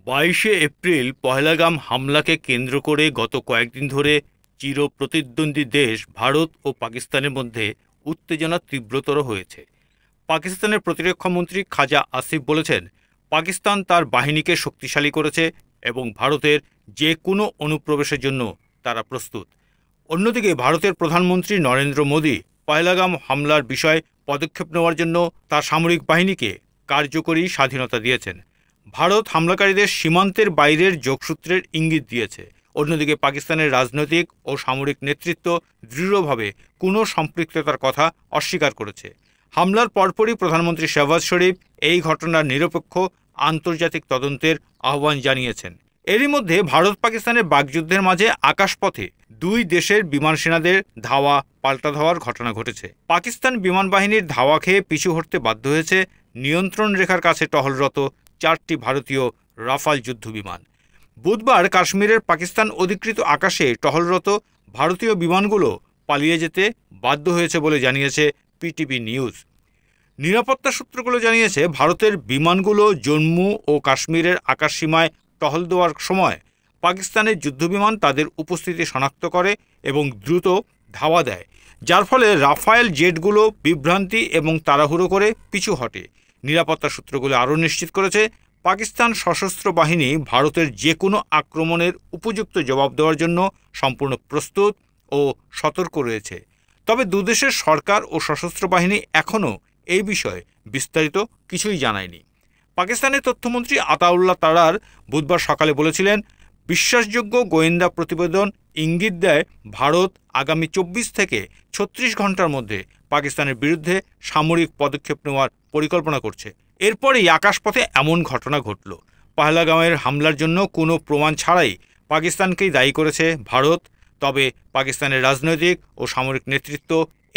22শে April Pahalgam হামলাকে কেন্দ্র করে গত কয়েকদিন ধরে চির প্রতিদ্বন্দ্বী দেশ ভারত ও পাকিস্তানের মধ্যে উত্তেজনা তীব্রতর হয়েছে। পাকিস্তানের প্রতিরক্ষামন্ত্রী খাজা আসিফ বলেছেন, পাকিস্তান তার বাহিনীকে শক্তিশালী করেছে এবং ভারতের যে কোনো অনুপ্রবেশের জন্য তারা প্রস্তুত। অন্যদিকে ভারতের প্রধানমন্ত্রী নরেন্দ্র মোদী পহেলগাম হামলার বিষয়ে পদক্ষেপ নেওয়ার জন্য তার সামরিক বাহিনীকে কার্যকরী স্বাধীনতা দিয়েছেন। ভারত হামলাকারীদের সীমান্তের বাইরের যোগসূত্রের ইঙ্গিত দিয়েছে। অন্যদিকে পাকিস্তানের রাজনৈতিক ও সামরিক নেতৃত্ব দৃঢ়ভাবে কোনো সম্পৃক্ততার কথা অস্বীকার করেছে। হামলার পরপরই প্রধানমন্ত্রী শেহবাজ শরীফ এই ঘটনার নিরপেক্ষ আন্তর্জাতিক তদন্তের আহ্বান জানিয়েছেন। এরই মধ্যে ভারত পাকিস্তানের বাকযুদ্ধের মাঝে আকাশপথে দুই দেশের বিমান সেনাদের ধাওয়া পাল্টা ধাওয়ার ঘটনা ঘটেছে। পাকিস্তান বিমান বাহিনীর ধাওয়া খেয়ে পিছু হটতে বাধ্য হয়েছে নিয়ন্ত্রণ রেখার কাছে টহলরত 4টি ভারতীয় রাফাল যুদ্ধবিমান। বুধবার কাশ্মীরের পাকিস্তান অধিকৃত আকাশে টহলরত ভারতীয় বিমানগুলো পালিয়ে যেতে বাধ্য হয়েছে বলে জানিয়েছে পিটিভি নিউজ। নিরাপত্তা সূত্রগুলো জানিয়েছে, ভারতের বিমানগুলো জম্মু ও কাশ্মীরের আকাশসীমায় টহল দেওয়ার সময় পাকিস্তানের যুদ্ধবিমান তাদের উপস্থিতি শনাক্ত করে এবং দ্রুত ধাওয়া দেয়, যার ফলে রাফায়েল জেটগুলো বিভ্রান্তি এবং তাড়াহুড়ো করে পিছু হটে। নিরাপত্তা সূত্রগুলো আরও নিশ্চিত করেছে, পাকিস্তান সশস্ত্র বাহিনী ভারতের যে কোনো আক্রমণের উপযুক্ত জবাব দেওয়ার জন্য সম্পূর্ণ প্রস্তুত ও সতর্ক রয়েছে। তবে দুদেশের সরকার ও সশস্ত্র বাহিনী এখনও এই বিষয়ে বিস্তারিত কিছুই জানায়নি। পাকিস্তানের তথ্যমন্ত্রী আতাউল্লাহ তারার বুধবার সকালে বলেছিলেন, বিশ্বাসযোগ্য গোয়েন্দা প্রতিবেদন ইঙ্গিত দেয় ভারত আগামী 24 থেকে 36 ঘন্টার মধ্যে পাকিস্তানের বিরুদ্ধে সামরিক পদক্ষেপ নেওয়ার পরিকল্পনা করছে। এরপরেই আকাশপথে এমন ঘটনা ঘটল। পহেলগামের হামলার জন্য কোনো প্রমাণ ছাড়াই পাকিস্তানকেই দায়ী করেছে ভারত। তবে পাকিস্তানের রাজনৈতিক ও সামরিক নেতৃত্ব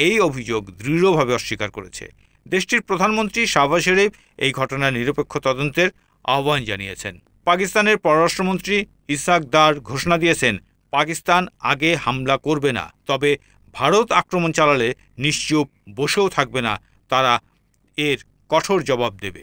এই অভিযোগ দৃঢ়ভাবে অস্বীকার করেছে। দেশটির প্রধানমন্ত্রী শাহবাজ শরীফ এই ঘটনার নিরপেক্ষ তদন্তের আহ্বান জানিয়েছেন। পাকিস্তানের পররাষ্ট্রমন্ত্রী ইসহাক দার ঘোষণা দিয়েছেন, পাকিস্তান আগে হামলা করবে না, তবে ভারত আক্রমণ চালালে নিশ্চুপ বসেও থাকবে না, তারা এর কঠোর জবাব দেবে।